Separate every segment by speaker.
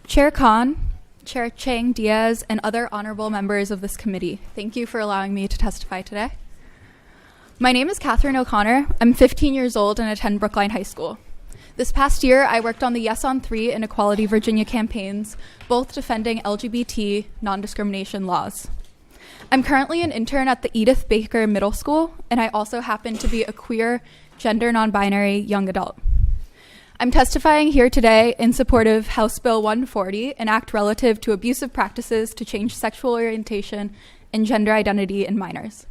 Speaker 1: Chair Khan, Chair Chang Diaz, and other honorable members of this committee, thank you for allowing me to testify today. My name is Katherine OConnor. I'm 15 years old and attend Brookline High School. This past year, I worked on the Yes on 3 and Equality Virginia campaigns, both defending LGBT non-discrimination laws. I'm currently an intern at the Edith Baker Middle School, and I also happen to be a queer, gender non-binary young adult. I'm testifying here today in support of House Bill 140, an act relative to abusive practices to change sexual orientation and gender identity in minors.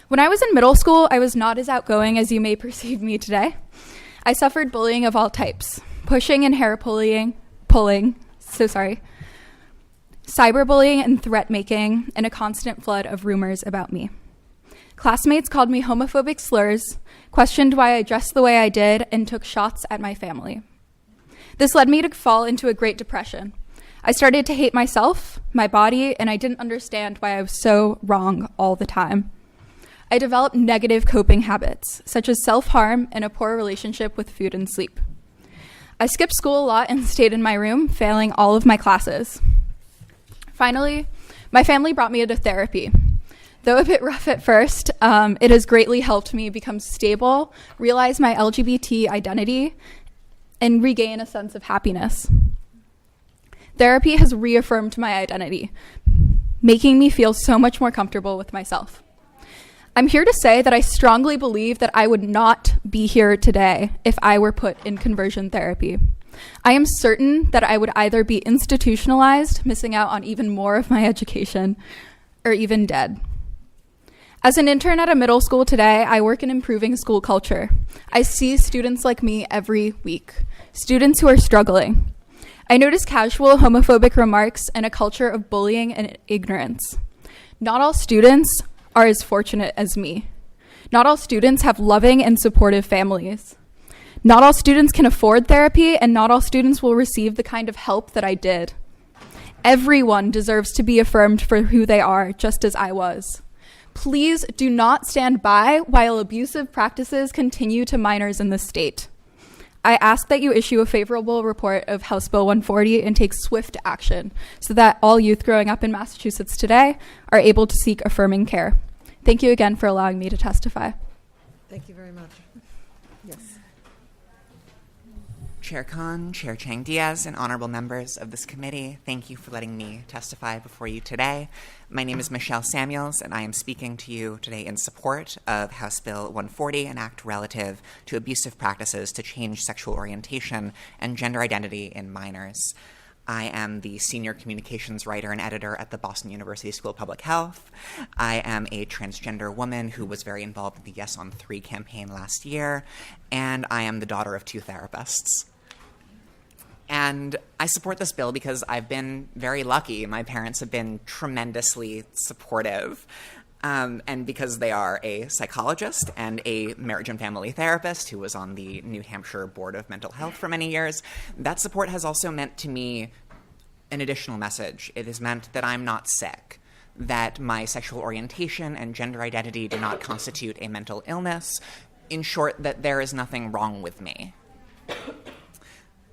Speaker 1: When I was in middle school, I was not as outgoing as you may perceive me today. I suffered bullying of all types, pushing and hair pulling, cyberbullying and threat making, and a constant flood of rumors about me. Classmates called me homophobic slurs, questioned why I dressed the way I did, and took shots at my family. This led me to fall into a Great Depression. I started to hate myself, my body, and I didn't understand why I was so wrong all the time. I developed negative coping habits, such as self-harm and a poor relationship with food and sleep. I skipped school a lot and stayed in my room, failing all of my classes. Finally, my family brought me to therapy. Though a bit rough at first, it has greatly helped me become stable, realize my LGBT identity, and regain a sense of happiness. Therapy has reaffirmed my identity, making me feel so much more comfortable with myself. I'm here to say that I strongly believe that I would not be here today if I were put in conversion therapy. I am certain that I would either be institutionalized, missing out on even more of my education, or even dead. As an intern at a middle school today, I work in improving school culture. I see students like me every week, students who are struggling. I notice casual homophobic remarks and a culture of bullying and ignorance. Not all students are as fortunate as me. Not all students have loving and supportive families. Not all students can afford therapy, and not all students will receive the kind of help that I did. Everyone deserves to be affirmed for who they are, just as I was. Please do not stand by while abusive practices continue to minors in this state. I ask that you issue a favorable report of House Bill 140 and take swift action so that all youth growing up in Massachusetts today are able to seek affirming care. Thank you again for allowing me to testify.
Speaker 2: Thank you very much. Yes.
Speaker 3: Chair Khan, Chair Chang Diaz, and honorable members of this committee, thank you for letting me testify before you today. My name is Michelle Samuels, and I am speaking to you today in support of House Bill 140, an act relative to abusive practices to change sexual orientation and gender identity in minors. I am the senior communications writer and editor at the Boston University School of Public Health. I am a transgender woman who was very involved in the Yes on 3 campaign last year, and I am the daughter of 2 therapists. And I support this bill because I've been very lucky. My parents have been tremendously supportive. And because they are a psychologist and a marriage and family therapist who was on the New Hampshire Board of Mental Health for many years, that support has also meant to me an additional message. It has meant that I'm not sick, that my sexual orientation and gender identity do not constitute a mental illness. In short, that there is nothing wrong with me.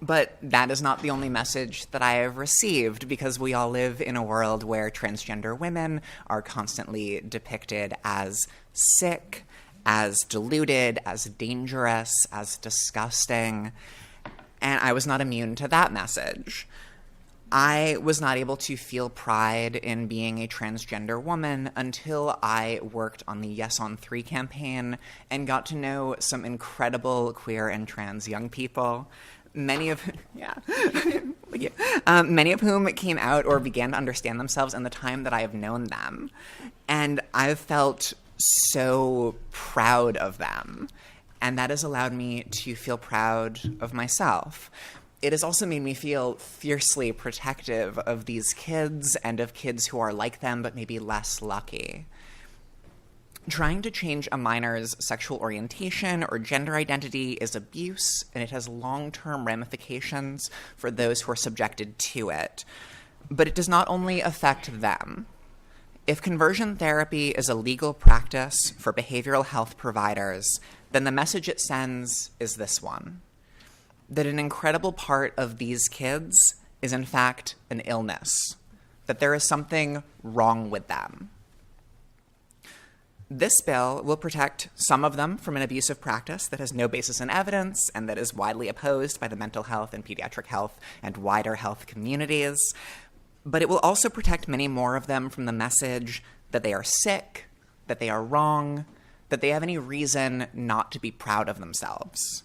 Speaker 3: But that is not the only message that I have received, because we all live in a world where transgender women are constantly depicted as sick, as deluded, as dangerous, as disgusting. And I was not immune to that message. I was not able to feel pride in being a transgender woman until I worked on the Yes on 3 campaign and got to know some incredible queer and trans young people. Many of whom came out or began to understand themselves in the time that I have known them. And I've felt so proud of them. And that has allowed me to feel proud of myself. It has also made me feel fiercely protective of these kids and of kids who are like them but maybe less lucky. Trying to change a minor's sexual orientation or gender identity is abuse, and it has long-term ramifications for those who are subjected to it. But it does not only affect them. If conversion therapy is a legal practice for behavioral health providers, then the message it sends is this one. that an incredible part of these kids is in fact an illness, that there is something wrong with them. This bill will protect some of them from an abusive practice that has no basis in evidence and that is widely opposed by the mental health and pediatric health and wider health communities. But it will also protect many more of them from the message that they are sick, that they are wrong, that they have any reason not to be proud of themselves.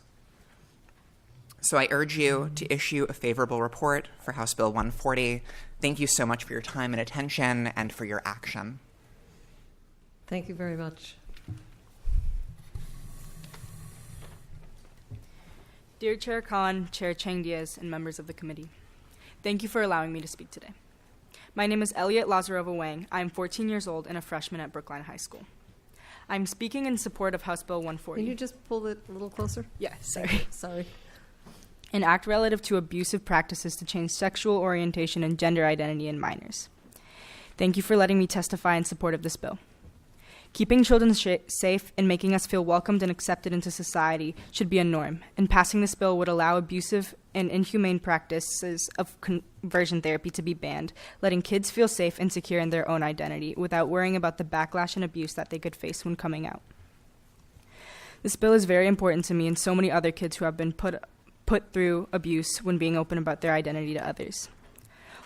Speaker 3: So I urge you to issue a favorable report for House Bill 140. Thank you so much for your time and attention and for your action.
Speaker 2: Thank you very much.
Speaker 4: Dear Chair Khan, Chair Chang Diaz, and members of the committee, thank you for allowing me to speak today. My name is Eliot Laaser Wang. I am 14 years old and a freshman at Brookline High School. I'm speaking in support of House Bill 140.
Speaker 2: Can you just pull it a little closer?
Speaker 4: Yeah, sorry.
Speaker 2: Sorry.
Speaker 4: An act relative to abusive practices to change sexual orientation and gender identity in minors. Thank you for letting me testify in support of this bill. Keeping children safe and making us feel welcomed and accepted into society should be a norm, and passing this bill would allow abusive and inhumane practices of conversion therapy to be banned, letting kids feel safe and secure in their own identity without worrying about the backlash and abuse that they could face when coming out. This bill is very important to me and so many other kids who have been put through abuse when being open about their identity to others.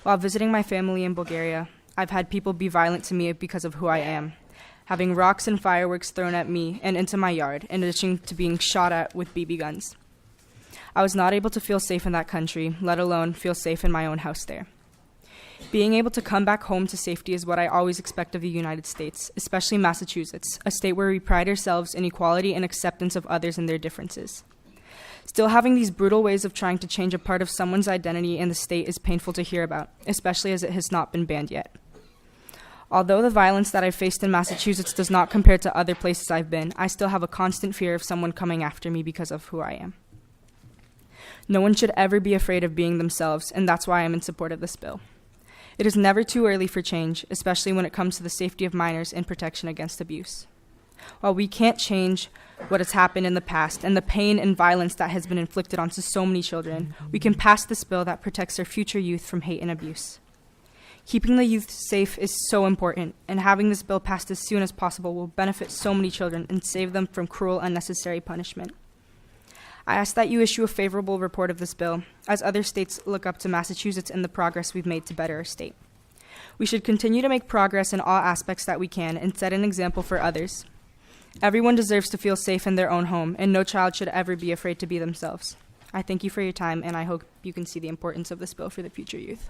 Speaker 4: While visiting my family in Bulgaria, I've had people be violent to me because of who I am, having rocks and fireworks thrown at me and into my yard, in addition to being shot at with BB guns. I was not able to feel safe in that country, let alone feel safe in my own house there. Being able to come back home to safety is what I always expect of the United States, especially Massachusetts, a state where we pride ourselves in equality and acceptance of others and their differences. Still having these brutal ways of trying to change a part of someone's identity in the state is painful to hear about, especially as it has not been banned yet. Although the violence that I've faced in Massachusetts does not compare to other places I've been, I still have a constant fear of someone coming after me because of who I am. No one should ever be afraid of being themselves, and that's why I'm in support of this bill. It is never too early for change, especially when it comes to the safety of minors and protection against abuse. While we can't change what has happened in the past and the pain and violence that has been inflicted onto so many children, we can pass this bill that protects our future youth from hate and abuse. Keeping the youth safe is so important, and having this bill passed as soon as possible will benefit so many children and save them from cruel, unnecessary punishment. I ask that you issue a favorable report of this bill, as other states look up to Massachusetts and the progress we've made to better our state. We should continue to make progress in all aspects that we can and set an example for others. Everyone deserves to feel safe in their own home, and no child should ever be afraid to be themselves. I thank you for your time, and I hope you can see the importance of this bill for the future youth.